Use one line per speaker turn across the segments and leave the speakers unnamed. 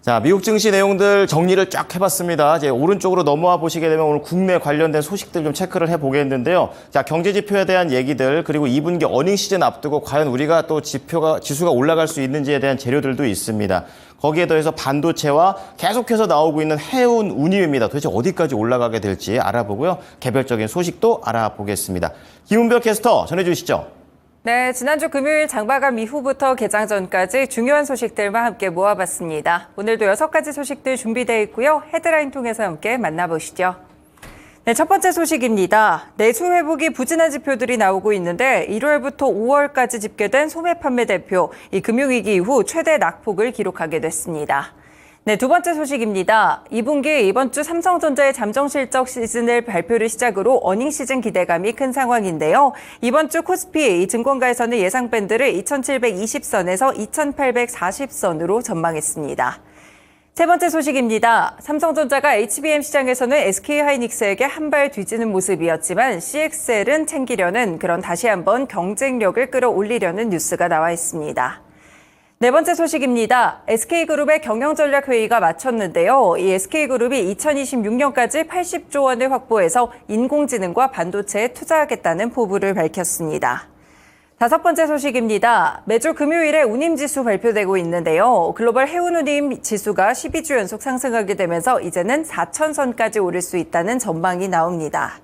자, 미국 증시 내용들 정리를 쫙 해봤습니다. 이제 오른쪽으로 넘어와 보시게 되면 오늘 국내 관련된 소식들 좀 체크를 해보겠는데요. 자, 경제 지표에 대한 얘기들, 그리고 2분기 어닝 시즌 앞두고 과연 우리가 또 지수가 올라갈 수 있는지에 대한 재료들도 있습니다. 거기에 더해서 반도체와 계속해서 나오고 있는 해운 운임입니다. 도대체 어디까지 올라가게 될지 알아보고요. 개별적인 소식도 알아보겠습니다. 김은별 캐스터 전해주시죠.
네, 지난주 금요일 장마감 이후부터 개장 전까지 중요한 소식들만 함께 모아봤습니다. 오늘도 6가지 소식들 준비되어 있고요. 헤드라인 통해서 함께 만나보시죠. 네, 첫 번째 소식입니다. 내수 회복이 부진한 지표들이 나오고 있는데 1월부터 5월까지 집계된 소매 판매 대표, 이 금융위기 이후 최대 낙폭을 기록하게 됐습니다. 네, 두 번째 소식입니다. 2분기 이번 주 삼성전자의 잠정 실적 시즌을 발표를 시작으로 어닝 시즌 기대감이 큰 상황인데요. 이번 주 코스피 증권가에서는 예상 밴드를 2,720선에서 2,840선으로 전망했습니다. 세 번째 소식입니다. 삼성전자가 HBM 시장에서는 SK하이닉스에게 한 발 뒤지는 모습이었지만 CXL은 챙기려는 그런 다시 한번 경쟁력을 끌어올리려는 뉴스가 나와 있습니다. 네 번째 소식입니다. SK그룹의 경영전략회의가 마쳤는데요. 이 SK그룹이 2026년까지 80조 원을 확보해서 인공지능과 반도체에 투자하겠다는 포부를 밝혔습니다. 다섯 번째 소식입니다. 매주 금요일에 운임지수 발표되고 있는데요. 글로벌 해운 운임 지수가 12주 연속 상승하게 되면서 이제는 4,000선까지 오를 수 있다는 전망이 나옵니다.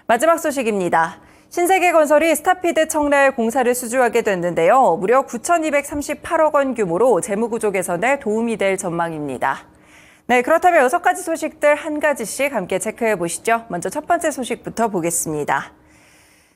마지막 소식입니다. 신세계건설이 스타피드 청라의 공사를 수주하게 됐는데요. 무려 9,238억 원 규모로 재무구조 개선에 도움이 될 전망입니다. 네, 그렇다면 6가지 소식들 한 가지씩 함께 체크해 보시죠. 먼저 첫 번째 소식부터 보겠습니다.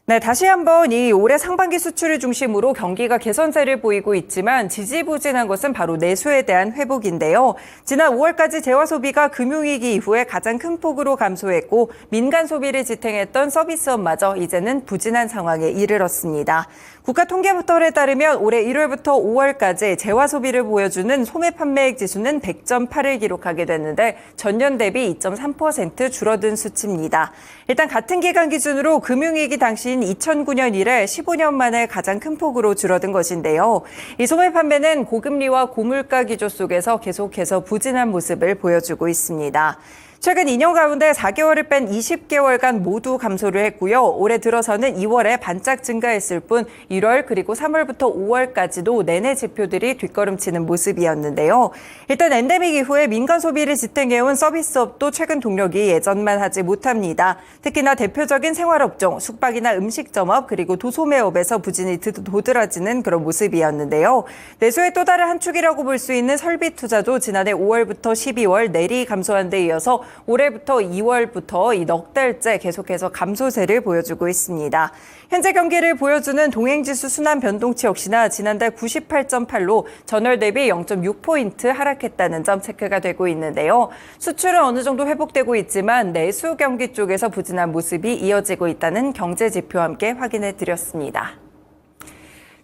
네, 다시 한번 이 올해 상반기 수출을 중심으로 경기가 개선세를 보이고 있지만 지지부진한 것은 바로 내수에 대한 회복인데요. 지난 5월까지 재화 소비가 금융위기 이후에 가장 큰 폭으로 감소했고 민간 소비를 지탱했던 서비스업마저 이제는 부진한 상황에 이르렀습니다. 국가통계부터에 따르면 올해 1월부터 5월까지 재화 소비를 보여주는 소매 판매액 지수는 100.8을 기록하게 됐는데 전년 대비 2.3% 줄어든 수치입니다. 일단 같은 기간 기준으로 금융위기 당시인 2009년 이래 15년 만에 가장 큰 폭으로 줄어든 것인데요. 이 소매 판매는 고금리와 고물가 기조 속에서 계속해서 부진한 모습을 보여주고 있습니다. 최근 2년 가운데 4개월을 뺀 20개월간 모두 감소를 했고요. 올해 들어서는 2월에 반짝 증가했을 뿐 1월 그리고 3월부터 5월까지도 내내 지표들이 뒷걸음치는 모습이었는데요. 일단 엔데믹 이후에 민간 소비를 지탱해온 서비스업도 최근 동력이 예전만 하지 못합니다. 특히나 대표적인 생활업종, 숙박이나 음식점업 그리고 도소매업에서 부진이 도드라지는 그런 모습이었는데요. 내수의 또 다른 한 축이라고 볼 수 있는 설비 투자도 지난해 5월부터 12월 내리 감소한 데 이어서 올해부터 2월부터 이 넉 달째 계속해서 감소세를 보여주고 있습니다. 현재 경기를 보여주는 동행지수 순환 변동치 역시나 지난달 98.8로 전월 대비 0.6포인트 하락했다는 점 체크가 되고 있는데요. 수출은 어느 정도 회복되고 있지만 내수 경기 쪽에서 부진한 모습이 이어지고 있다는 경제 지표와 함께 확인해 드렸습니다.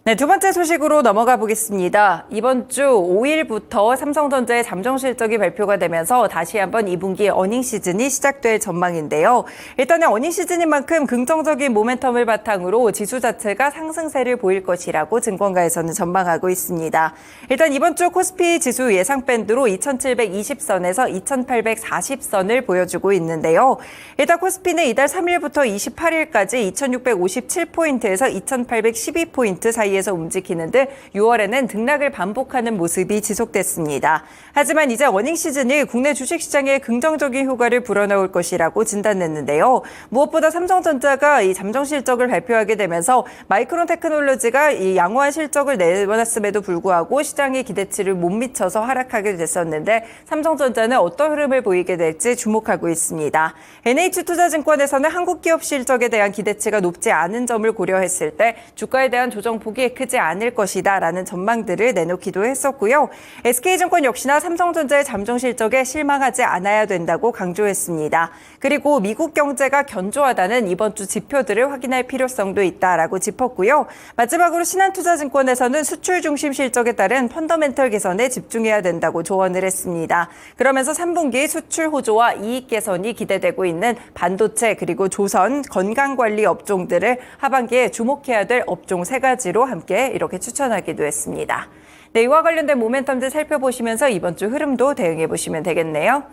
네, 두 번째 소식으로 넘어가 보겠습니다. 이번 주 5일부터 삼성전자의 잠정 실적이 발표가 되면서 다시 한번 2분기 어닝 시즌이 시작될 전망인데요. 일단은 어닝 시즌인 만큼 긍정적인 모멘텀을 바탕으로 지수 자체가 상승세를 보일 것이라고 증권가에서는 전망하고 있습니다. 일단 이번 주 코스피 지수 예상 밴드로 2,720선에서 2,840선을 보여주고 있는데요. 일단 코스피는 이달 3일부터 28일까지 2,657포인트에서 2,812포인트 사이에서 움직이는 듯 6월에는 등락을 반복하는 모습이 지속됐습니다. 하지만 이제 어닝 시즌이 국내 주식시장에 긍정적인 효과를 불어넣을 것이라고 진단했는데요. 무엇보다 삼성전자가 이 잠정 실적을 발표하게 되면서 마이크론 테크놀로지가 이 양호한 실적을 내놨음에도 불구하고 시장의 기대치를 못 미쳐서 하락하게 됐었는데 삼성전자는 어떤 흐름을 보이게 될지 주목하고 있습니다. NH투자증권에서는 한국 기업 실적에 대한 기대치가 높지 않은 점을 고려했을 때 주가에 대한 조정폭이 크지 않을 것이다라는 전망들을 내놓기도 했었고요. SK증권 역시나 삼성전자의 잠정 실적에 실망하지 않아야 된다고 강조했습니다. 그리고 미국 경제가 견조하다는 이번 주 지표들을 확인할 필요성도 있다라고 짚었고요. 마지막으로 신한투자증권에서는 수출 중심 실적에 따른 펀더멘털 개선에 집중해야 된다고 조언을 했습니다. 그러면서 3분기 수출 호조와 이익 개선이 기대되고 있는 반도체 그리고 조선, 건강관리 업종들을 하반기에 주목해야 될 업종 3가지로 함께 이렇게 추천하기도 했습니다. 네, 이와 관련된 모멘텀들 살펴보시면서 이번 주 흐름도 대응해 보시면 되겠네요.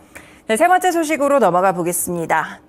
네, 세 번째 소식으로 넘어가 보겠습니다.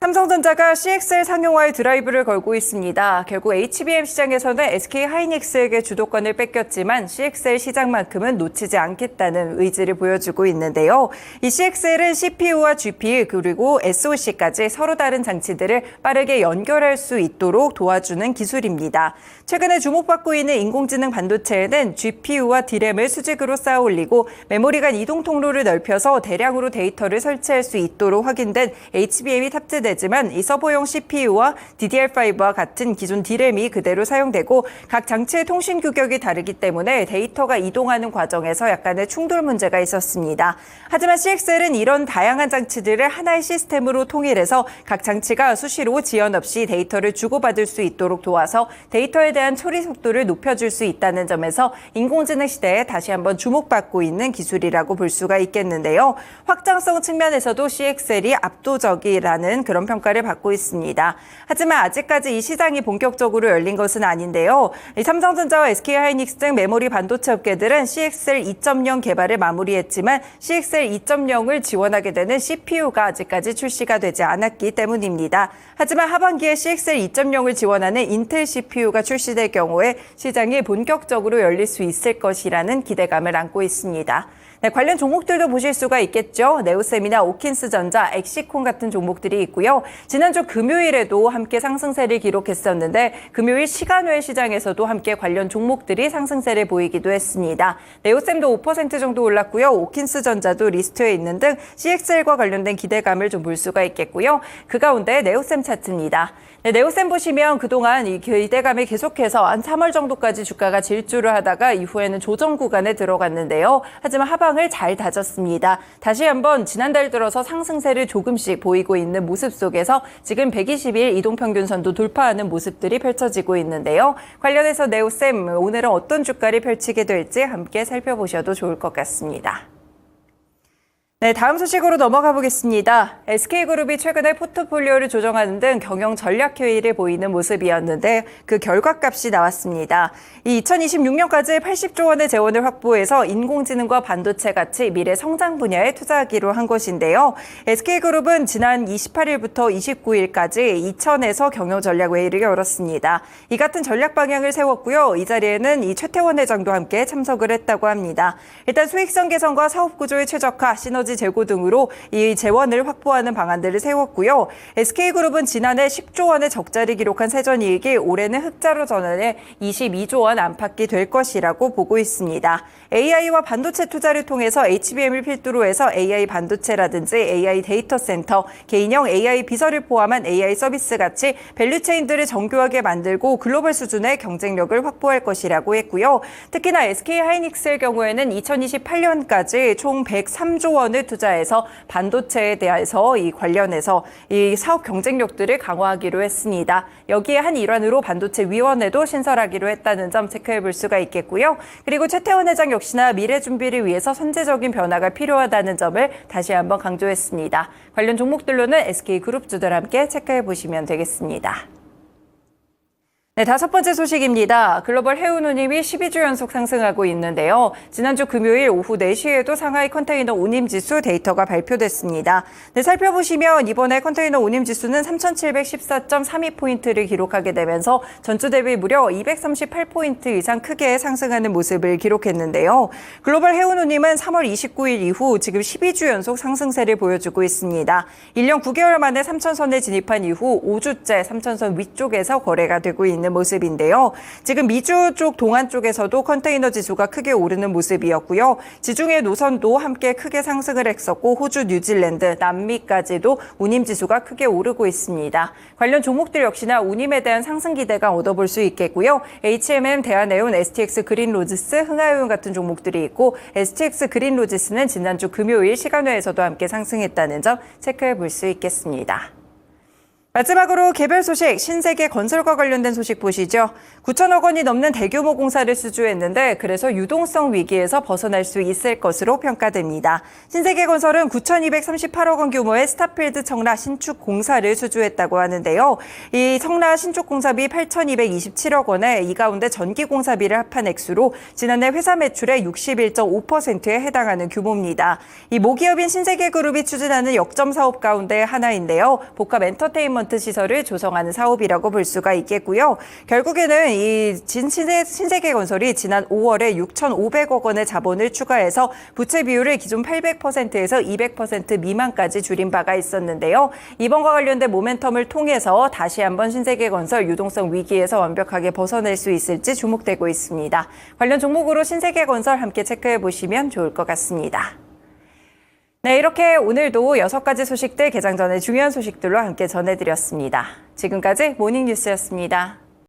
삼성전자가 CXL 상용화에 드라이브를 걸고 있습니다. 결국 HBM 시장에서는 SK하이닉스에게 주도권을 뺏겼지만 CXL 시장만큼은 놓치지 않겠다는 의지를 보여주고 있는데요. 이 CXL은 CPU와 GPU 그리고 SoC까지 서로 다른 장치들을 빠르게 연결할 수 있도록 도와주는 기술입니다. 최근에 주목받고 있는 인공지능 반도체에는 GPU와 D램을 수직으로 쌓아 올리고 메모리 간 이동 통로를 넓혀서 대량으로 데이터를 설치할 수 있도록 확인된 HBM이 탑재되지만 이 서버용 CPU와 DDR5와 같은 기존 D램이 그대로 사용되고 각 장치의 통신 규격이 다르기 때문에 데이터가 이동하는 과정에서 약간의 충돌 문제가 있었습니다. 하지만 CXL은 이런 다양한 장치들을 하나의 시스템으로 통일해서 각 장치가 수시로 지연 없이 데이터를 주고받을 수 있도록 도와서 데이터에 대한 처리 속도를 높여줄 수 있다는 점에서 인공지능 시대에 다시 한번 주목받고 있는 기술이라고 볼 수가 있겠는데요. 확장성 측면에서도 CXL이 압도적이라는 그런 평가를 받고 있습니다. 하지만 아직까지 이 시장이 본격적으로 열린 것은 아닌데요. 삼성전자와 SK하이닉스 등 메모리 반도체 업계들은 CXL 2.0 개발을 마무리했지만 CXL 2.0을 지원하게 되는 CPU가 아직까지 출시가 되지 않았기 때문입니다. 하지만 하반기에 CXL 2.0을 지원하는 인텔 CPU가 출시될 경우에 시장이 본격적으로 열릴 수 있을 것이라는 기대감을 안고 있습니다. 네, 관련 종목들도 보실 수가 있겠죠. 네오셈이나 오킨스전자, 엑시콘 같은 종목들이 있고요. 지난주 금요일에도 함께 상승세를 기록했었는데 금요일 시간외 시장에서도 함께 관련 종목들이 상승세를 보이기도 했습니다. 네오셈도 5% 정도 올랐고요. 오킨스전자도 리스트에 있는 등 CXL과 관련된 기대감을 좀 볼 수가 있겠고요. 그 가운데 네오셈 차트입니다. 네, 네오셈 보시면 그동안 이 기대감이 계속해서 한 3월 정도까지 주가가 질주를 하다가 이후에는 조정 구간에 들어갔는데요. 하지만 하방을 잘 다졌습니다. 다시 한번 지난달 들어서 상승세를 조금씩 보이고 있는 모습 속에서 지금 120일 이동평균선도 돌파하는 모습들이 펼쳐지고 있는데요. 관련해서 네오셈 오늘은 어떤 주가를 펼치게 될지 함께 살펴보셔도 좋을 것 같습니다. 네, 다음 소식으로 넘어가 보겠습니다. SK그룹이 최근에 포트폴리오를 조정하는 등 경영 전략 효의를 보이는 모습이었는데 그 결과값이 나왔습니다. 이 2026년까지 80조 원의 재원을 확보해서 인공지능과 반도체 같이 미래 성장 분야에 투자하기로 한 것인데요. SK그룹은 지난 28일부터 29일까지 이천에서 경영 전략 회의를 열었습니다. 이 같은 전략 방향을 세웠고요. 이 자리에는 이 최태원 회장도 함께 참석을 했다고 합니다. 일단 수익성 개선과 사업 구조의 최적화, 시너지 재고 등으로 이 재원을 확보하는 방안들을 세웠고요. SK그룹은 지난해 10조 원의 적자를 기록한 세전이익이 올해는 흑자로 전환해 22조 원 안팎이 될 것이라고 보고 있습니다. AI와 반도체 투자를 통해서 HBM을 필두로 해서 AI 반도체라든지 AI 데이터 센터, 개인형 AI 비서를 포함한 AI 서비스 같이 밸류체인들을 정교하게 만들고 글로벌 수준의 경쟁력을 확보할 것이라고 했고요. 특히나 SK하이닉스의 경우에는 2028년까지 총 103조 원을 투자해서 반도체에 대해서 이 관련해서 이 사업 경쟁력들을 강화하기로 했습니다. 여기에 한 일환으로 반도체 위원회도 신설하기로 했다는 점 체크해 볼 수가 있겠고요. 그리고 최태원 회장 역시나 미래 준비를 위해서 선제적인 변화가 필요하다는 점을 다시 한번 강조했습니다. 관련 종목들로는 SK그룹주들 함께 체크해 보시면 되겠습니다. 네, 다섯 번째 소식입니다. 글로벌 해운운임이 12주 연속 상승하고 있는데요. 지난주 금요일 오후 4시에도 상하이 컨테이너 운임지수 데이터가 발표됐습니다. 네, 살펴보시면 이번에 컨테이너 운임지수는 3,714.32포인트를 기록하게 되면서 전주 대비 무려 238포인트 이상 크게 상승하는 모습을 기록했는데요. 글로벌 해운운임은 3월 29일 이후 지금 12주 연속 상승세를 보여주고 있습니다. 1년 9개월 만에 3,000선에 진입한 이후 5주째 3,000선 위쪽에서 거래가 되고 있는 모습인데요. 지금 미주 쪽 동안 쪽에서도 컨테이너 지수가 크게 오르는 모습이었고요. 지중해 노선도 함께 크게 상승을 했었고 호주, 뉴질랜드, 남미까지도 운임 지수가 크게 오르고 있습니다. 관련 종목들 역시나 운임에 대한 상승 기대가 얻어볼 수 있겠고요. HMM, 대한해운, STX 그린로지스, 흥하해운 같은 종목들이 있고 STX 그린로지스는 지난주 금요일 시간외에서도 함께 상승했다는 점 체크해 볼 수 있겠습니다. 마지막으로 개별 소식, 신세계 건설과 관련된 소식 보시죠. 9천억 원이 넘는 대규모 공사를 수주했는데 그래서 유동성 위기에서 벗어날 수 있을 것으로 평가됩니다. 신세계 건설은 9,238억 원 규모의 스타필드 청라 신축 공사를 수주했다고 하는데요. 이 청라 신축 공사비 8,227억 원에 이 가운데 전기 공사비를 합한 액수로 지난해 회사 매출의 61.5%에 해당하는 규모입니다. 이 모기업인 신세계그룹이 추진하는 역점 사업 가운데 하나인데요. 복합 엔터테인먼트 시설을 조성하는 사업이라고 볼 수가 있겠고요. 결국에는 이 신세계건설이 지난 5월에 6,500억 원의 자본을 추가해서 부채 비율을 기존 800%에서 200% 미만까지 줄인 바가 있었는데요. 이번과 관련된 모멘텀을 통해서 다시 한번 신세계건설 유동성 위기에서 완벽하게 벗어날 수 있을지 주목되고 있습니다. 관련 종목으로 신세계건설 함께 체크해 보시면 좋을 것 같습니다. 네, 이렇게 오늘도 6가지 소식들 개장 전에 중요한 소식들로 함께 전해드렸습니다. 지금까지 모닝뉴스였습니다.